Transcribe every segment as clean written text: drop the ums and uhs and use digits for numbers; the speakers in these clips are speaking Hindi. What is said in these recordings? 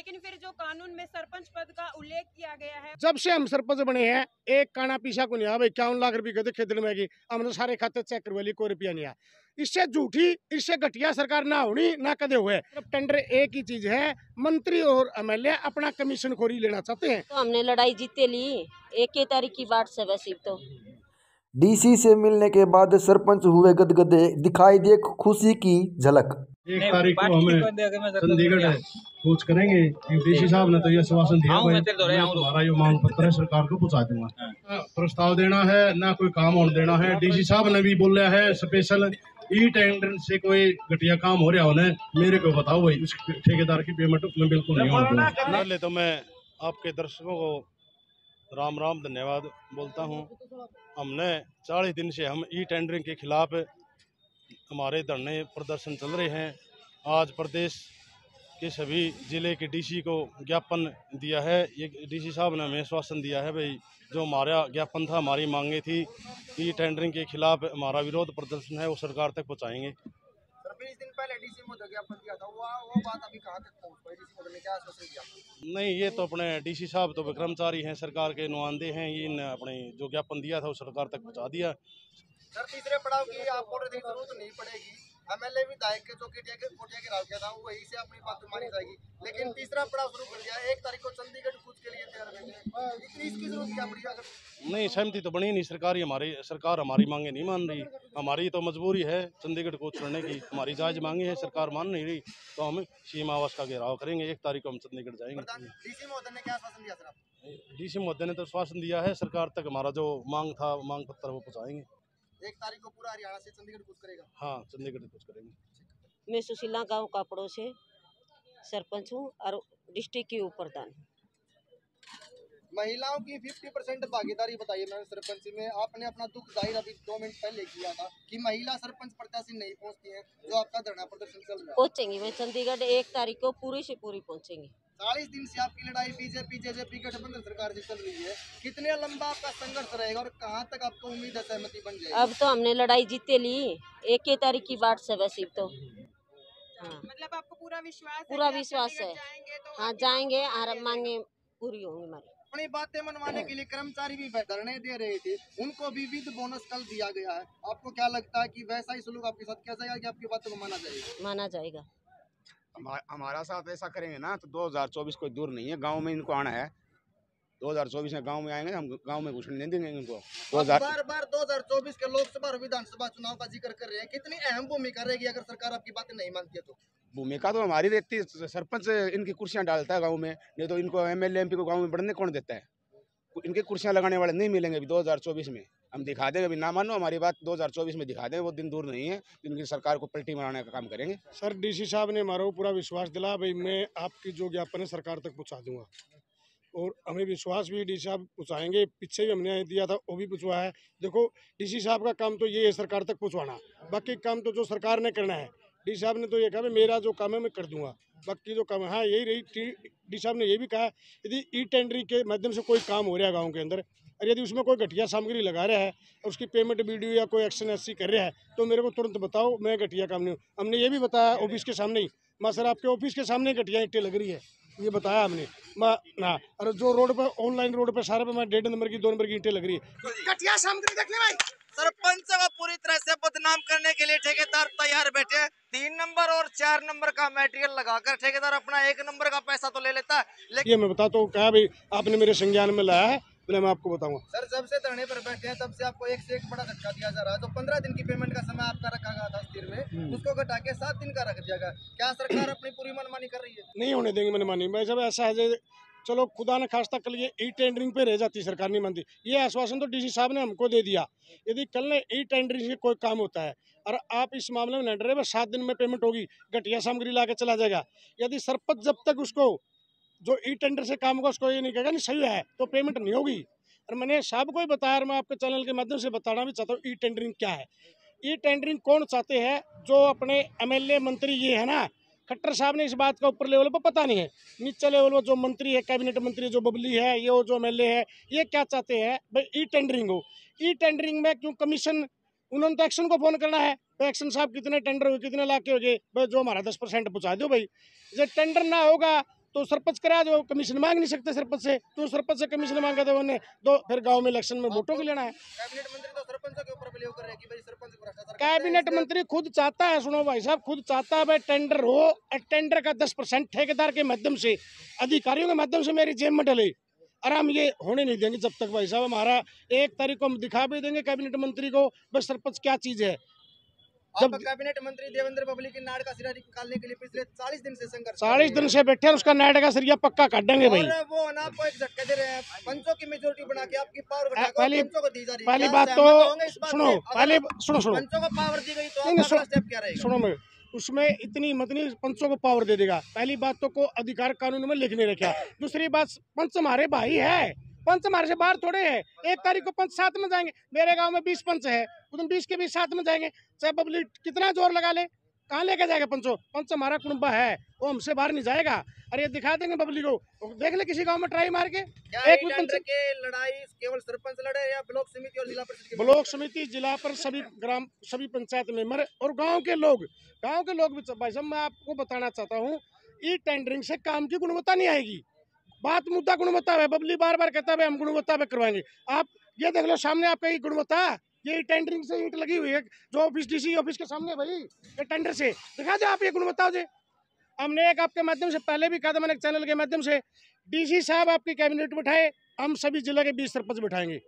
लेकिन फिर जो कानून में सरपंच पद का उल्लेख किया गया है, जब से हम सरपंच बने हैं एक काना पीछा को नहीं आया भाई, 51 लाख रुपए गए खेतन में की हमने सारे खाते चेक करवा ली, कोई रुपया नहीं आया। इससे झूठी इससे घटिया सरकार ना होनी ना कदे हुए। टेंडर एक ही चीज है, मंत्री और एमएलए अपना कमीशन खोरी लेना चाहते हैं। तो हमने लड़ाई जीते ली, 1 तारीख की बात सब है। तो डीसी से मिलने के बाद सरपंच हुए गदगदे, दिखाई दे खुशी की झलक। 1 तारीख को हमें चंडीगढ़ कूच करेंगे। डीसी साहब ने तो ये आश्वासन दिया भाई हमारा ये मांग पत्र है सरकार को पहुंचा दूंगा। प्रस्ताव देना है ना कोई काम होने देना है। डीसी साहब ने भी बोला है स्पेशल ई टेंडर से कोई घटिया काम हो रहा होने मेरे को बताओ भाई, उस ठेकेदार की पेमेंट में बिल्कुल नहीं होने दूंगा। पहले तो मैं आपके दर्शकों को राम राम धन्यवाद बोलता हूँ। हमने 40 दिन से हम ई टेंडरिंग के खिलाफ हमारे धरने प्रदर्शन चल रहे हैं। आज प्रदेश के सभी जिले के डीसी को ज्ञापन दिया है। ये डीसी साहब ने हमें आश्वासन दिया है भाई जो हमारा ज्ञापन था, हमारी मांगे थी ई टेंडरिंग के खिलाफ हमारा विरोध प्रदर्शन है वो सरकार तक पहुँचाएंगे। 20 दिन पहले डीसी महोदय ज्ञापन दिया था, वो बात अभी कहाँ तक पहुँच पाई? डीसी महोदय ने क्या आश्वासन दिया? नहीं, ये तो अपने डीसी साहब तो कर्मचारी हैं, सरकार के नुमाइंदे हैं, इन अपने जो ज्ञापन दिया था वो सरकार तक पहुँचा दिया। सर तीसरे पड़ाव की आप बोल रहे थे जरूरत नहीं पड़ेगी, एमएलए विधायक के जो कोटिया के राव किया था वही से अपनी बात मानी जाएगी, लेकिन तीसरा पड़ाव शुरू कर दिया। 1 तारीख को चंडीगढ़ कूच के लिए तैयार बैठे, इसकी जरूरत क्या पड़ी? अगर नहीं, सहमति तो बनी नहीं सरकार हमारी मांगे नहीं मान रही। हमारी तो मजबूरी है चंडीगढ़ कूच करने की, हमारी जायज मांगे है, सरकार मान नहीं रही तो हम सीमा आवास का घेराव करेंगे। 1 तारीख को हम चंडीगढ़ जाएंगे। डीसी महोदय ने क्या आश्वासन दिया सर? डीसी महोदय ने तो आश्वासन दिया है सरकार तक हमारा जो मांग था मांग पत्र वो पहुँचाएंगे। 1 तारीख को पूरा हरियाणा से चंडीगढ़ कूच करेगा? हाँ, चंडीगढ़ कूच करेंगे। मैं सुशीला गांव कापड़ों से सरपंच हूँ और डिस्ट्रिक्ट की उप प्रधान। महिलाओं की 50% भागीदारी बताइए मैम सरपंच में। आपने अपना दुख जाहिर अभी 2 मिनट पहले किया था कि महिला सरपंच प्रत्याशी नहीं पहुंचती हैं, जो आपका धरना प्रदर्शन चल रहा है। पहुंचेंगी, मैं चंडीगढ़ 1 तारीख को पूरी से पूरी पहुंचेंगी। 40 दिन से आपकी लड़ाई बीजेपी जेजेपी गठबंधन सरकार से चल रही है, कितने लंबा आपका संघर्ष रहेगा और कहां तक आपको उम्मीद है सहमति बन जाएगी? अब तो हमने लड़ाई जीते ली, 1 तारीख की बात सब है। तो हाँ, मतलब आपको पूरा विश्वास पूरा है कि आप विश्वास है। चंडीगढ़ जाएंगे तो हाँ जाएंगे और मांगे पूरी होंगी हमारी। अपनी बातें मनवाने के लिए कर्मचारी भी धरने दे रहे थे, उनको भी विद बोनस कल दिया गया है। आपको क्या लगता है कि वैसा ही सलूक आपके साथ किया जाएगा कि आपकी बातों को माना जाएगा? माना जाएगा। हमारा साथ ऐसा करेंगे ना तो 2024 कोई दूर नहीं है, गांव में इनको आना है। 2024 में गांव में आएंगे, हम गांव में घुसने नहीं देंगे इनको। बार बार 2024 के लोकसभा और विधानसभा चुनाव का जिक्र कर रहे हैं, कितनी अहम भूमिका रहेगी अगर सरकार आपकी बातें नहीं मानती है तो? भूमिका तो हमारी रहती है, सरपंच इनकी कुर्सियां डालता है गाँव में, नहीं तो इनको एमएलए एमपी को गाँव में बढ़ने कौन देता है? इनकी कुर्सियां लगाने वाले नहीं मिलेंगे अभी 2024 में। हम दिखा देंगे, अभी ना मानो हमारी बात, 2024 में दिखा देंगे, वो दिन दूर नहीं है इनकी सरकार को पलटी मारने का काम करेंगे। सर डीसी साहब ने हमारा पूरा विश्वास दिला भाई मैं आपकी जो ज्ञापन है सरकार तक पहुंचा दूंगा, और हमें विश्वास भी डीसी साहब पहुँचाएंगे। पीछे भी हमने दिया था वो भी पहुँचवाया है। देखो डीसी साहब का काम तो ये है सरकार तक पहुँचवाना, बाकी काम तो जो सरकार ने करना है। डी साहब ने तो ये कहा मेरा जो काम है मैं कर दूंगा, बाकी जो काम है हाँ यही रही। डी साहब ने ये भी कहा यदि ई टेंडरिंग के माध्यम से कोई काम हो रहा है गाँव के अंदर और यदि उसमें कोई घटिया सामग्री लगा रहा है और उसकी पेमेंट वीडियो या कोई एक्शन ऐसी कर रहा है तो मेरे को तुरंत बताओ, मैं घटिया काम नहीं हूँ। हमने ये भी बताया ऑफिस के सामने ही, माँ सर आपके ऑफिस के सामने घटिया ईंटें लग रही है, ये बताया हमने। ना और जो रोड पे ऑनलाइन रोड पे सारे पे मैं 1.5 नंबर की 2 नंबर की ईंटें लग रही है। घटिया सामग्री देखने भाई सरपंच को पूरी तरह से बदनाम करने के लिए ठेकेदार तैयार बैठे। 3 नंबर और 4 नंबर का मटेरियल लगाकर ठेकेदार अपना 1 नंबर का पैसा तो ले लेता है, लेकिन ये मैं बताता हूँ क्या भाई आपने मेरे संज्ञान में लाया है, बोले मैं आपको बताऊंगा। सर जब से धरने पर बैठे हैं तब से आपको एक से एक बड़ा धक्का दिया जा रहा है। तो 15 दिन की पेमेंट का समय आपका रखा गया था स्थिर में, उसको घटा के 7 दिन का रख दिया गया। क्या सरकार अपनी पूरी मनमानी कर रही है? नहीं होने देंगे मनमानी। भाई जब ऐसा है चलो खुदा न खास्ता कल ये ई टेंडरिंग पे रह जाती सरकार नहीं मानती, ये आश्वासन तो डीसी साहब ने हमको दे दिया। यदि कल ने ई टेंडरिंग से कोई काम होता है और आप इस मामले में लड़ रहे हो 7 दिन में पेमेंट होगी, घटिया सामग्री ला के चला जाएगा। यदि सरपंच जब तक उसको जो ई टेंडर से काम होगा उसको ये नहीं कहेगा नहीं सही है तो पेमेंट नहीं होगी। और मैंने साहब को ही बताया, मैं आपके चैनल के माध्यम से बताना भी चाहता हूँ ई टेंडरिंग क्या है। ई टेंडरिंग कौन चाहते हैं? जो अपने एमएलए मंत्री ये है ना, खट्टर साहब ने इस बात का ऊपर लेवल पर पता नहीं है, नीचे लेवल पर जो मंत्री है, कैबिनेट मंत्री जो बबली है, ये वो जो एमएलए है, ये क्या चाहते हैं भाई ई टेंडरिंग हो। ई टेंडरिंग में क्यों कमीशन, उन्होंने तो एक्शन को फोन करना है, तो एक्शन साहब कितने टेंडर हुए, कितने लाख के हो गए भाई, जो हमारा 10% पहुँचा दो भाई। जब टेंडर ना होगा तो सरपंच करा जो कमीशन मांग नहीं सकते सरपंच से, तो सरपंच से कमीशन मांगा तो उन्हें दो, फिर गांव में इलेक्शन में वोटों को लेना है। कैबिनेट मंत्री तो सरपंचों के ऊपर बिलीव कर रहे हैं कि भाई सरपंच भ्रष्टाचार करते हैं, कैबिनेट मंत्री खुद चाहता है, सुनो भाई साहब, खुद चाहता है भाई टेंडर हो, टेंडर का 10% ठेकेदार के माध्यम से, अधिकारियों के माध्यम से मेरी जेब में डले, और हम ये होने नहीं देंगे जब तक भाई साहब हमारा 1 तारीख को हम दिखा भी देंगे कैबिनेट मंत्री को बस सरपंच क्या चीज है। जब कैबिनेट मंत्री देवेंद्र पब्लिक की नाड़ का सिरा निकालने के लिए पिछले 40 दिन से संघर्ष 40 दिन से बैठे हैं, उसका नाड़ का सरिया पक्का काटेंगे भाई। और वो ना आपको एक झटका दे रहे हैं, पंचों की मेजोरिटी बना के आपकी पावर घटा के पहली पंचों को दी जा रही है। पहली क्या बात सहमत होंगे इस तो बात सुनो, से? पहले सुनो पंचों को पावर दी गई तो नहीं, आपका स्टेप क्या रहेगा? सुनो मैं उसमें इतनी हिम्मत नहीं पंचों को पावर दे देगा। पहली बात तो को अधिकार कानून में लिखने रखा। दूसरी बात पंच हमारे भाई है, पंच हमारे से बाहर थोड़े है। 1 तारीख को पंच साथ में जाएंगे, मेरे गांव में 20 पंच है, उन 20 के 20 साथ में जाएंगे, चाहे पब्लिक कितना जोर लगा ले, कहाँ लेके जाएगा पंचों? पंच हमारा कुनबा है, वो हमसे बाहर नहीं जाएगा। अरे ये दिखा देंगे पब्लिक को, देख ले किसी गांव में ट्राई मार के। एक टेंडर के लड़ाई केवल सरपंच लड़े या ब्लॉक समिति और जिला परिषद? ब्लॉक समिति, जिला पर सभी ग्राम, सभी पंचायत मेंबर और गांव के लोग भी। भाई साहब मैं आपको बताना चाहता हूँ, ई टेंडरिंग से काम की गुणवत्ता नहीं आएगी। बात मुद्दा गुणवत्ता है, पब्लिक बार बार कहता है हम गुणवत्ता पे करवाएंगे। आप ये देख लो सामने आपका ये गुणवत्ता, ये टेंडरिंग से ईंट लगी हुई है जो ऑफिस डीसी ऑफिस के सामने, भाई ये टेंडर से दिखा दे आप ये गुणवत्ता से। हमने एक आपके माध्यम से पहले भी कहा था, मैंने एक चैनल के माध्यम से, डीसी साहब आपकी कैबिनेट बिठाए, हम सभी जिला के 20 सरपंच बिठाएंगे,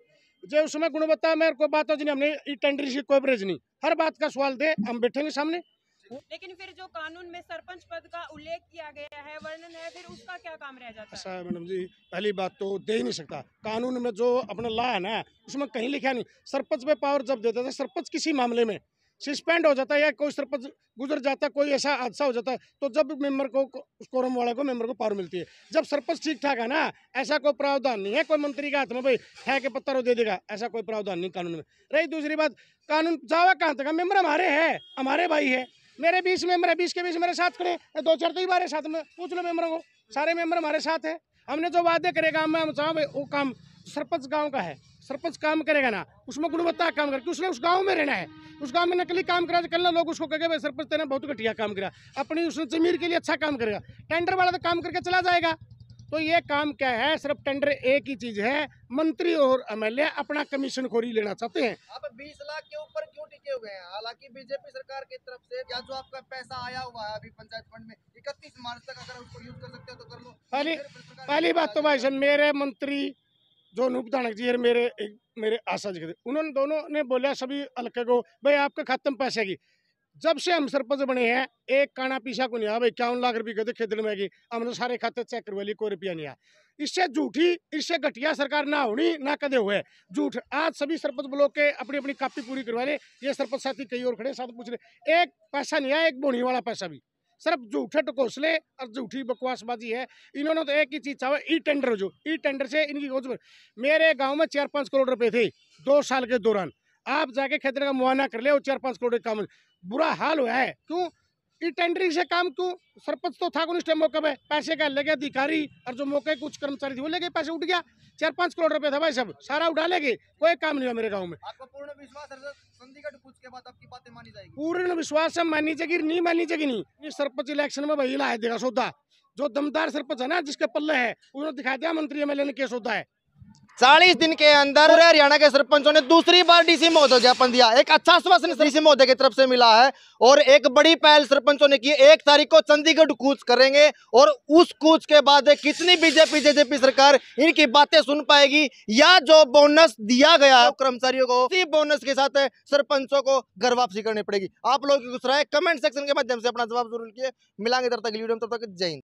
जो उसमें गुणवत्ता में कोई बात हो जी, हमने ई टेंडरिंग की कोई बरेज नहीं, हर बात का सवाल दे, हम बैठेंगे सामने। लेकिन फिर जो कानून में सरपंच पद का उल्लेख किया गया है, वर्णन है, फिर उसका क्या काम रह जाता है? ऐसा है मैडम जी, पहली बात तो दे ही नहीं सकता। कानून में जो अपना लॉ है ना, उसमें कहीं लिखा नहीं सरपंच पे पावर जब देता है, सरपंच किसी मामले में सस्पेंड हो जाता है या कोई सरपंच गुजर जाता है, कोई ऐसा हादसा हो जाता है, तो जब मेंबर को, कोरम वाले को, मेंबर को पावर मिलती है। जब सरपंच ठीक ठाक है ना, ऐसा कोई प्रावधान नहीं है कोई मंत्री के हाथ में भाई है के पत्थर दे देगा, ऐसा कोई प्रावधान नहीं कानून में। रही दूसरी बात, कानून जावा कहाँ तक, मेंबर हमारे हैं, हमारे भाई है, मेरे 20 मेंबर है, 20 के 20 मेरे साथ खड़े, 2-4 तो ही बारे साथ में, पूछ लो मेंबरों को, सारे मेंबर हमारे साथ है। हमने जो वादे करेगा हम चाहे वो काम, सरपंच गांव का है, सरपंच काम करेगा ना, उसमें गुणवत्ता काम करके, उसने उस गांव में रहना है, उस गांव में नकली काम करा, कल ना लोग उसको कहेंगे भाई सरपंच तेने बहुत घटिया काम करा, अपनी उसने जमीर के लिए अच्छा काम करेगा, टेंडर वाला तो काम करके चला जाएगा। तो ये काम क्या है, सिर्फ टेंडर एक ही चीज है, मंत्री और एमएलए अपना कमीशन खोरी लेना चाहते हैं। आप 20 लाख के ऊपर क्यों टिके हुए हैं? हालांकि बीजेपी सरकार की तरफ से या जो आपका पैसा आया हुआ है अभी पंचायत फंड में 31 मार्च तक अगर उसको यूज कर सकते हो तो कर लो। पहली बात तो भाई साहब, मेरे मंत्री जो अनूप धानक जी है, मेरे आशा जी, उन्होंने दोनों ने बोला सभी हल्के को, भाई आपके खाते में पैसे की। जब से हम सरपंच बने हैं, एक काना पीछा को नहीं आया भाई, 51 लाख रुपए कहते खेदड़ में की, हमने सारे खाते चेक करवा ली, कोई रुपया नहीं आया। इससे झूठी, इससे घटिया सरकार ना होनी ना कदे हुए झूठ। आज सभी सरपंच ब्लॉक के अपनी अपनी कापी पूरी करवा ले, ये सरपंच साथी कई और खड़े साथ पूछ रहे, एक पैसा नहीं आया, एक बोनी वाला पैसा भी, सिर्फ झूठे टकोसले और झूठी बकवासबाजी है। इन्होंने तो एक ही चीज चाहा, ई टेंडर, जो ई टेंडर से इनकी गोद। मेरे गांव में 4-5 करोड़ रुपए थे 2 साल के दौरान, आप जाके खेतर का मुआयना कर ले, वो 4-5 करोड़ का काम, बुरा हाल हुआ है। क्यों? ई टेंडरिंग से काम क्यों? सरपंच तो था उस टाइम मौके पे, पैसे का ले गए अधिकारी, और जो मौके कुछ कर्मचारी थे वो ले गए, पैसे उठ गया, 4-5 करोड़ रुपए था भाई, सब सारा उठा ले गए, कोई काम नहीं हुआ मेरे गाँव में। आपको पूर्ण विश्वास है चंडीगढ़ कूच के बाद आपकी बातें मानी जाएगी? पूर्ण विश्वास है, मानी जाएगी नहीं मानी जाएगी नहीं। ये सरपंच इलेक्शन में वही ला देगा सौदा, जो दमदार सरपंच है ना, जिसके पल्ले है, उन्होंने दिखा दिया मंत्री एमएलए ने क्या सौदा है। 40 दिन के अंदर पूरे हरियाणा के सरपंचों ने दूसरी बार डीसी महोदय को ज्ञापन दिया। एक अच्छा आश्वासन डीसी महोदय की तरफ से मिला है और एक बड़ी पहल सरपंचों ने की। 1 तारीख को चंडीगढ़ कूच करेंगे और उस कूच के बाद कितनी बीजेपी जेजेपी सरकार इनकी बातें सुन पाएगी, या जो बोनस दिया गया है कर्मचारियों को, उसी बोनस के साथ सरपंचों को घर वापसी करनी पड़ेगी। आप लोग की कुछ राय कमेंट सेक्शन के माध्यम से अपना जवाब जरूर किए। मिलांगे तब तक वीडियो में, तब तक जय हिंद।